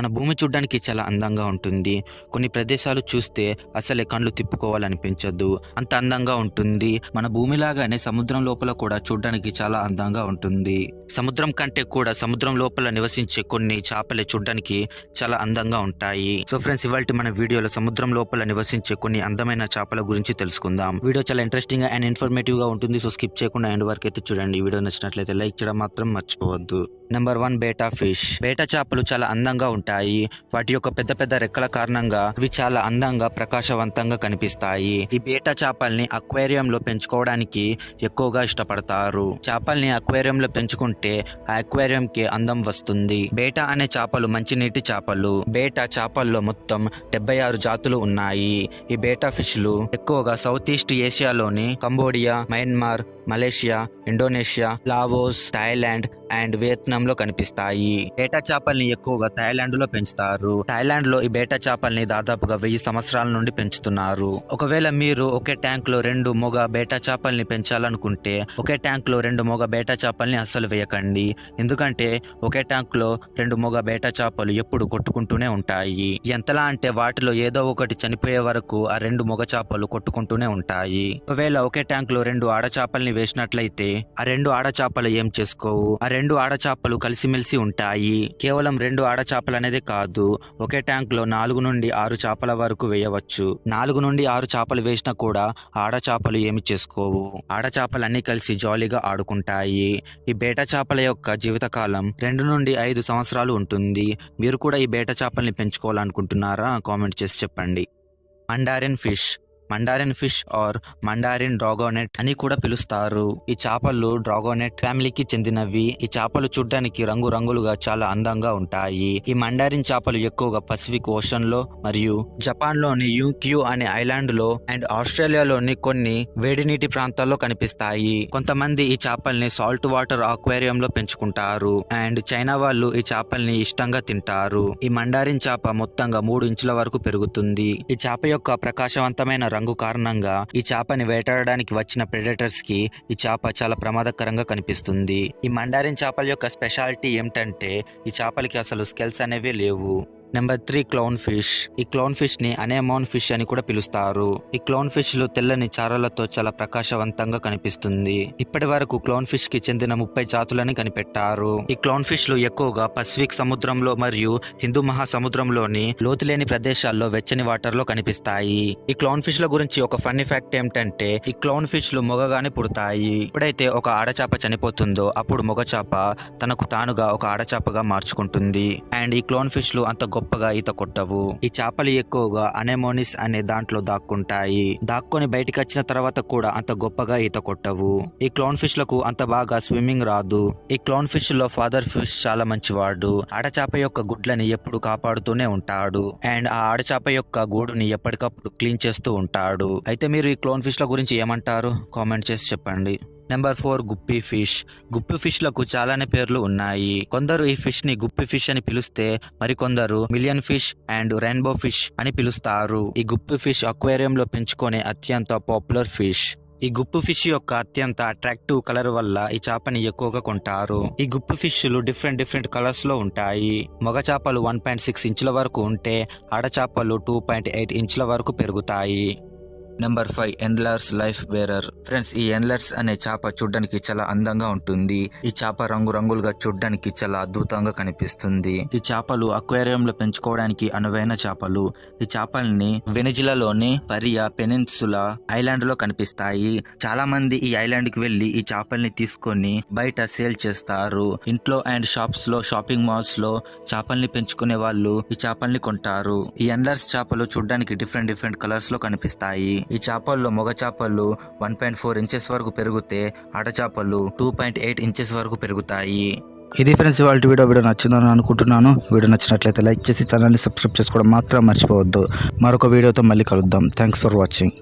మన భూమి చూడడానికి చాలా అందంగా ఉంటుంది. కొన్ని ప్రదేశాలు చూస్తే అసలే కళ్ళు తిప్పుకోవాలనిపించదు, అంత అందంగా ఉంటుంది. మన భూమి లాగానే సముద్రం లోపల కూడా చూడడానికి చాలా అందంగా ఉంటుంది. సముద్రం కంటే కూడా సముద్రం లోపల నివసించే కొన్ని చేపలే చూడడానికి చాలా అందంగా ఉంటాయి. సో ఫ్రెండ్స్, ఇవాళ మన వీడియోలో సముద్రం లోపల నివసించే కొన్ని అందమైన చేపల గురించి తెలుసుకుందాం. వీడియో చాలా ఇంట్రెస్టింగ్ అండ్ ఇన్ఫర్మేటివ్ గా ఉంటుంది. సో స్కిప్ చేయకుండా ఎండ్ వరకు అయితే చూడండి. వీడియో నచ్చినట్లయితే లైక్ చేయడం మాత్రం మర్చిపోవద్దు. నెంబర్ 1, బేటా ఫిష్. బేటా చేపలు చాలా అందంగా ఉంటాయి. వాటి యొక్క పెద్ద పెద్ద రెక్కల కారణంగా ఇవి చాలా అందంగా ప్రకాశవంతంగా కనిపిస్తాయి. ఈ బేటా చేపల్ని అక్వేరియంలో పెంచుకోవడానికి ఎక్కువగా ఇష్టపడతారు. చేపల్ని అక్వేరియంలో పెంచుకుంటే ఆ అక్వేరియం కి అందం వస్తుంది. బేటా అనే చేపలు మంచినీటి చేపలు. బేటా చేపల్లో మొత్తం 76 జాతులు ఉన్నాయి. ఈ బేటా ఫిష్లు ఎక్కువగా సౌత్ ఈస్ట్ ఏషియాలోని Cambodia, Myanmar, Malaysia, Indonesia, Laos, Thailand and Vietnam లో కనిపిస్తాయి. బేటా చేపల్ని ఎక్కువగా థాయిలాండ్ లో పెంచుతారు. థాయిలాండ్ లో ఈ బేటా చేపల్ని దాదాపుగా 1000 సంవత్సరాల నుండి పెంచుతున్నారు. ఒకవేళ మీరు ఒకే ట్యాంక్ లో 2 మగ బేటా చేపల్ని పెంచాలనుకుంటే ఒకే ట్యాంక్ లో 2 మగ బేటా చేపల్ని అస్సలు వేయకండి. ఎందుకంటే ఒకే ట్యాంక్ లో 2 మగ బేటా చేపలు ఎప్పుడు కొట్టుకుంటూనే ఉంటాయి. ఎంతలా అంటే వాటిలో ఏదో ఒకటి చనిపోయే వరకు ఆ 2 మగ చేపలు కొట్టుకుంటూనే ఉంటాయి. ఒకవేళ ఒకే ట్యాంక్ లో 2 ఆడ చేపల్ని వేసినట్లయితే ఆ 2 ఆడ చేపలు ఏం చేసుకోవు. ఆ 2 ఆడ చేపలు కలిసిమెలిసి ఉంటాయి. కేవలం 2 ఆడ చేపలు అనేది కాదు, ఒకే ట్యాంక్ లో 4 నుండి 6 చేపల వరకు వేయవచ్చు. 4 నుండి 6 చేపలు వేసినా కూడా ఆడ చేపలు ఏమి చేసుకోవు. ఆడ చేపలు అన్ని కలిసి జాలీగా ఆడుకుంటాయి. ఈ బేటా చేపల యొక్క జీవితకాలం 2 నుండి 5 సంవత్సరాలు ఉంటుంది. మీరు కూడా ఈ బేటా చేపల్ని పెంచుకోవాలనుకుంటున్నారా? కామెంట్ చేసి చెప్పండి. మండారిన్ ఫిష్. మండారిన్ ఫిష్ ఆర్ మండారిన్ డ్రాగోనెట్ అని కూడా పిలుస్తారు. ఈ చేపలు డ్రాగోనెట్ ఫ్యామిలీకి చెందినవి. ఈ చేపలు చూడడానికి రంగురంగులుగా చాలా అందంగా ఉంటాయి. ఈ మండారిన్ చేపలు ఎక్కువగా పసిఫిక్ ఓషన్ లో మరియు జపాన్ లోని యూక్యూ అనే ఐలాండ్ లో అండ్ ఆస్ట్రేలియాలోని కొన్ని వేడి నీటి ప్రాంతాల్లో కనిపిస్తాయి. కొంతమంది ఈ చేపల్ని సాల్ట్ వాటర్ ఆక్వేరియం లో పెంచుకుంటారు అండ్ చైనా వాళ్ళు ఈ చేపల్ని ఇష్టంగా తింటారు. ఈ మండారిన్ చేప మొత్తంగా 3 ఇంచుల వరకు పెరుగుతుంది. ఈ చేప యొక్క ప్రకాశవంతమైన రంగు కారణంగా ఈ చేపని వేటాడడానికి వచ్చిన ప్రెడేటర్స్ కి ఈ చేప చాలా ప్రమాదకరంగా కనిపిస్తుంది. ఈ మండారిన్ చేపల యొక్క స్పెషాలిటీ ఏమిటంటే ఈ చేపలకి అసలు స్కెల్స్ అనేవి లేవు. Number 3, clown fish. ఈ క్లౌన్ ఫిష్ ని అనేమోన్ ఫిష్ అని కూడా పిలుస్తారు. ఈ క్లౌన్ ఫిష్ లో తెల్లని చారలతో చాలా ప్రకాశవంతంగా కనిపిస్తుంది. ఇప్పటి వరకు క్లౌన్ ఫిష్ కి చెందిన 30 జాతులని కనిపెట్టారు. ఈ క్లౌన్ ఫిష్ లు ఎక్కువగా పసిఫిక్ సముద్రంలో మరియు హిందూ మహాసముద్రంలోని లోతులేని ప్రదేశాల్లో వెచ్చని వాటర్ లో కనిపిస్తాయి. ఈ క్లౌన్ ఫిష్ ల గురించి ఒక ఫన్నీ ఫ్యాక్ట్ ఏమిటంటే ఈ క్లౌన్ ఫిష్ లు మొగగానే పుడతాయి. ఎప్పుడైతే ఒక ఆడచాప చనిపోతుందో అప్పుడు మొగ చాప తనకు తానుగా ఒక ఆడచాపగా మార్చుకుంటుంది. అండ్ ఈ క్లౌన్ ఫిష్ లు అంత గొప్పగా ఈత కొట్టవు. ఈ చేపలు ఎక్కువగా అనెమోనిస్ అనే దాంట్లో దాక్కుంటాయి. దాక్కొని బయటికి వచ్చిన తర్వాత కూడా అంత గొప్పగా ఈత కొట్టవు. ఈ క్లౌన్ ఫిష్ లకు అంత బాగా స్విమ్మింగ్ రాదు. ఈ క్లౌన్ ఫిష్ లో ఫాదర్ ఫిష్ చాలా మంచివాడు. ఆడచాప యొక్క గుడ్లని ఎప్పుడు కాపాడుతూనే ఉంటాడు అండ్ ఆ ఆడచాప యొక్క గూడుని ఎప్పటికప్పుడు క్లీన్ చేస్తూ ఉంటాడు. అయితే మీరు ఈ క్లౌన్ ఫిష్ ల గురించి ఏమంటారు? కామెంట్ చేసి చెప్పండి. Number 4, guppy fish. Guppy fish లకు చాలానే పేర్లు ఉన్నాయి. కొందరు ఈ ఫిష్ ని గుప్పి ఫిష్ అని పిలుస్తే మరికొందరు million fish and rainbow fish అని పిలుస్తారు. ఈ గుప్పి ఫిష్ అక్వేరియం లో పెంచుకునే అత్యంత పాపులర్ ఫిష్. ఈ గుప్పు ఫిష్ యొక్క అత్యంత అట్రాక్టివ్ కలర్ వల్ల ఈ చేపని ఎక్కువగా కొంటారు. ఈ గుప్పు ఫిష్లు డిఫరెంట్ కలర్స్ లో ఉంటాయి. మగ చేపలు 1.6 ఇంచుల వరకు ఉంటే ఆడ చేపలు 2.8 ఇంచుల వరకు పెరుగుతాయి. Number 5, Endler's life bearer. Friends, ఈ ఎండ్లర్స్ అనే చేప చూడడానికి చాలా అందంగా ఉంటుంది. ఈ చేప రంగురంగులుగా చూడడానికి చాలా అద్భుతంగా కనిపిస్తుంది. ఈ చేపలు అక్వేరియంలో పెంచుకోవడానికి అనువైన చేపలు. ఈ చేపల్ని వెనిజులాలోని పరియా పెనిన్సులా ఐలాండ్ లో కనిపిస్తాయి. చాలా మంది ఈ ఐలాండ్ కి వెళ్లి ఈ చేపల్ని తీసుకొని బయట సేల్ చేస్తారు. ఇంట్లో అండ్ షాప్స్ లో, షాపింగ్ మాల్స్ లో చేపల్ని పెంచుకునే వాళ్ళు ఈ చేపల్ని కొంటారు. ఈ ఎండ్లర్స్ చేపలు చూడడానికి డిఫరెంట్ కలర్స్ లో కనిపిస్తాయి. ఈ చేపల్లో మగ చేపలు 1.4 ఇంచెస్ వరకు పెరిగితే ఆడ చేపలు 2.8 ఇంచెస్ వరకు పెరుగుతాయి. ఇది ఫ్రెండ్స్ ఇవాళ వీడియో నచ్చిందని అనుకుంటున్నాను. వీడియో నచ్చినట్లయితే లైక్ చేసి ఛానల్ని సబ్స్క్రైబ్ చేసుకోవడం మాత్రం మర్చిపోవద్దు. మరొక వీడియోతో మళ్ళీ కలుద్దాం. Thanks for watching.